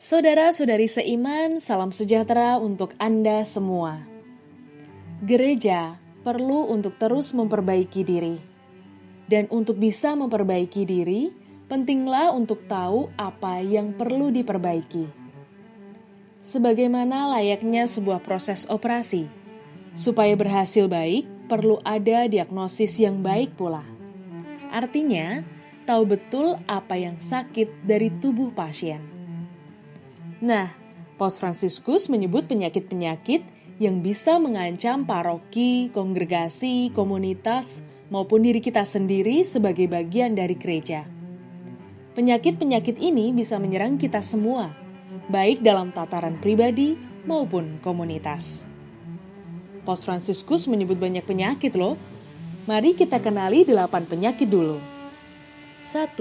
Saudara-saudari seiman, salam sejahtera untuk Anda semua. Gereja perlu untuk terus memperbaiki diri. Dan untuk bisa memperbaiki diri, pentinglah untuk tahu apa yang perlu diperbaiki. Sebagaimana layaknya sebuah proses operasi, supaya berhasil baik, perlu ada diagnosis yang baik pula. Artinya, tahu betul apa yang sakit dari tubuh pasien. Nah, Paus Fransiskus menyebut penyakit-penyakit yang bisa mengancam paroki, kongregasi, komunitas, maupun diri kita sendiri sebagai bagian dari gereja. Penyakit-penyakit ini bisa menyerang kita semua, baik dalam tataran pribadi maupun komunitas. Paus Fransiskus menyebut banyak penyakit loh. Mari kita kenali 8 penyakit dulu. 1.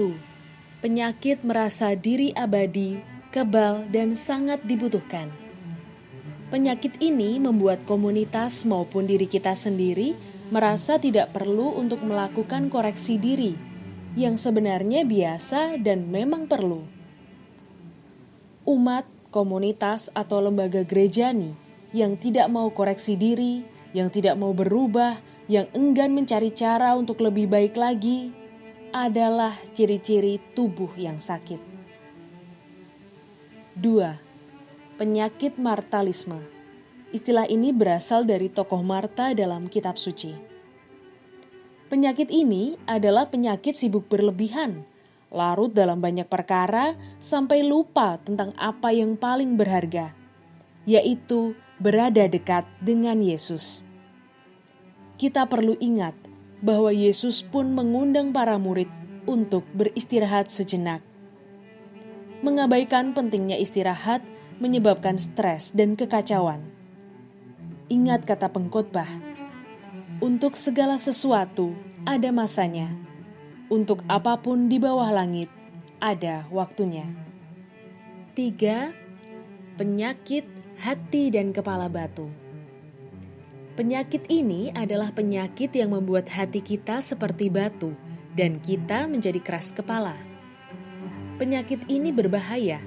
Penyakit merasa diri abadi, kebal, dan sangat dibutuhkan. Penyakit ini membuat komunitas maupun diri kita sendiri merasa tidak perlu untuk melakukan koreksi diri, yang sebenarnya biasa dan memang perlu. Umat, komunitas, atau lembaga gerejani yang tidak mau koreksi diri, yang tidak mau berubah, yang enggan mencari cara untuk lebih baik lagi, adalah ciri-ciri tubuh yang sakit. 2. Penyakit martalisme. Istilah ini berasal dari tokoh Marta dalam kitab suci. Penyakit ini adalah penyakit sibuk berlebihan, larut dalam banyak perkara sampai lupa tentang apa yang paling berharga, yaitu berada dekat dengan Yesus. Kita perlu ingat bahwa Yesus pun mengundang para murid untuk beristirahat sejenak. Mengabaikan pentingnya istirahat menyebabkan stres dan kekacauan. Ingat kata pengkhotbah, untuk segala sesuatu ada masanya, untuk apapun di bawah langit ada waktunya. 3. Penyakit hati dan kepala batu. Penyakit ini adalah penyakit yang membuat hati kita seperti batu dan kita menjadi keras kepala. Penyakit ini berbahaya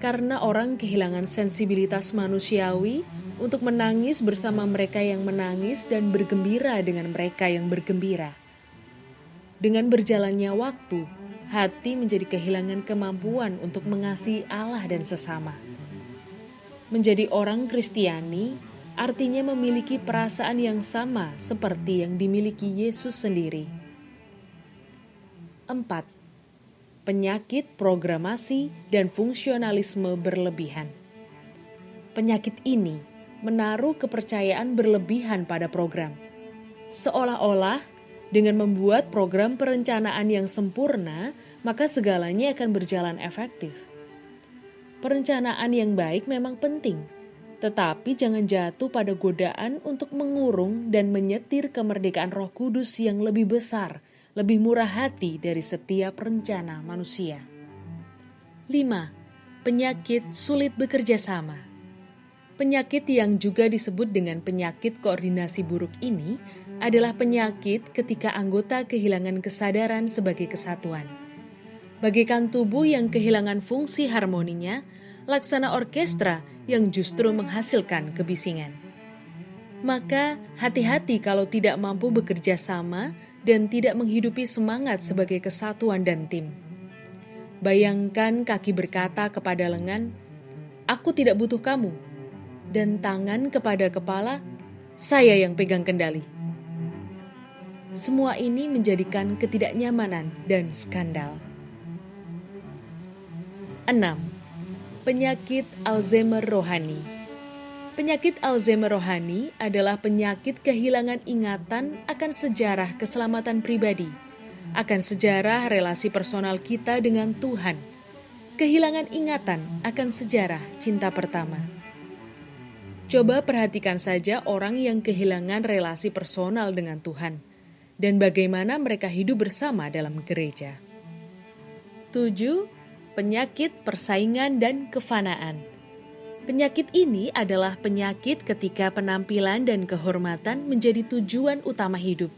karena orang kehilangan sensibilitas manusiawi untuk menangis bersama mereka yang menangis dan bergembira dengan mereka yang bergembira. Dengan berjalannya waktu, hati menjadi kehilangan kemampuan untuk mengasihi Allah dan sesama. Menjadi orang Kristiani artinya memiliki perasaan yang sama seperti yang dimiliki Yesus sendiri. 4. Penyakit programasi dan fungsionalisme berlebihan. Penyakit ini menaruh kepercayaan berlebihan pada program. Seolah-olah dengan membuat program perencanaan yang sempurna, maka segalanya akan berjalan efektif. Perencanaan yang baik memang penting, tetapi jangan jatuh pada godaan untuk mengurung dan menyetir kemerdekaan Roh Kudus yang lebih besar, lebih murah hati dari setiap rencana manusia. 5. Penyakit sulit bekerja sama. Penyakit yang juga disebut dengan penyakit koordinasi buruk ini adalah penyakit ketika anggota kehilangan kesadaran sebagai kesatuan. Bagaikan tubuh yang kehilangan fungsi harmoninya, laksana orkestra yang justru menghasilkan kebisingan. Maka hati-hati kalau tidak mampu bekerja sama dan tidak menghidupi semangat sebagai kesatuan dan tim. Bayangkan kaki berkata kepada lengan, "Aku tidak butuh kamu," dan tangan kepada kepala, "Saya yang pegang kendali." Semua ini menjadikan ketidaknyamanan dan skandal. 6. Penyakit Alzheimer rohani. Penyakit Alzheimer rohani adalah penyakit kehilangan ingatan akan sejarah keselamatan pribadi, akan sejarah relasi personal kita dengan Tuhan, kehilangan ingatan akan sejarah cinta pertama. Coba perhatikan saja orang yang kehilangan relasi personal dengan Tuhan, dan bagaimana mereka hidup bersama dalam gereja. 7. Penyakit persaingan dan kefanaan. Penyakit ini adalah penyakit ketika penampilan dan kehormatan menjadi tujuan utama hidup.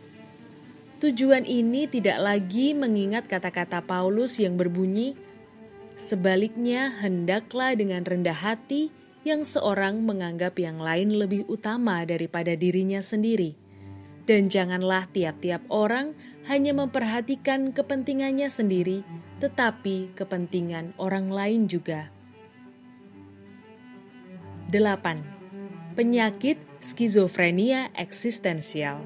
Tujuan ini tidak lagi mengingat kata-kata Paulus yang berbunyi, Sebaliknya, hendaklah dengan rendah hati yang seorang menganggap yang lain lebih utama daripada dirinya sendiri. Dan janganlah tiap-tiap orang hanya memperhatikan kepentingannya sendiri, tetapi kepentingan orang lain juga. 8. Penyakit skizofrenia eksistensial.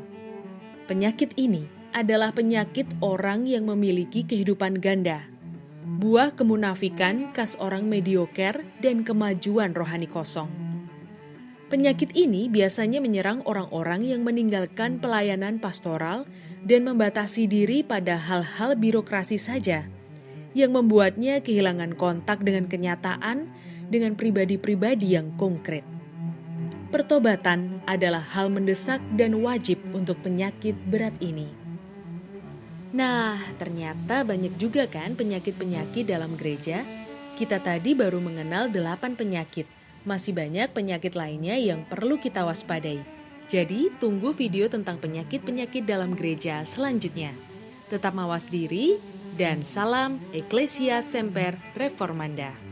Penyakit ini adalah penyakit orang yang memiliki kehidupan ganda, buah kemunafikan khas orang mediocre dan kemajuan rohani kosong. Penyakit ini biasanya menyerang orang-orang yang meninggalkan pelayanan pastoral dan membatasi diri pada hal-hal birokrasi saja, yang membuatnya kehilangan kontak dengan kenyataan dengan pribadi-pribadi yang konkret. Pertobatan adalah hal mendesak dan wajib untuk penyakit berat ini. Nah, ternyata banyak juga kan penyakit-penyakit dalam gereja. Kita tadi baru mengenal 8 penyakit. Masih banyak penyakit lainnya yang perlu kita waspadai. Jadi, tunggu video tentang penyakit-penyakit dalam gereja selanjutnya. Tetap mawas diri, dan salam Ecclesia Semper Reformanda.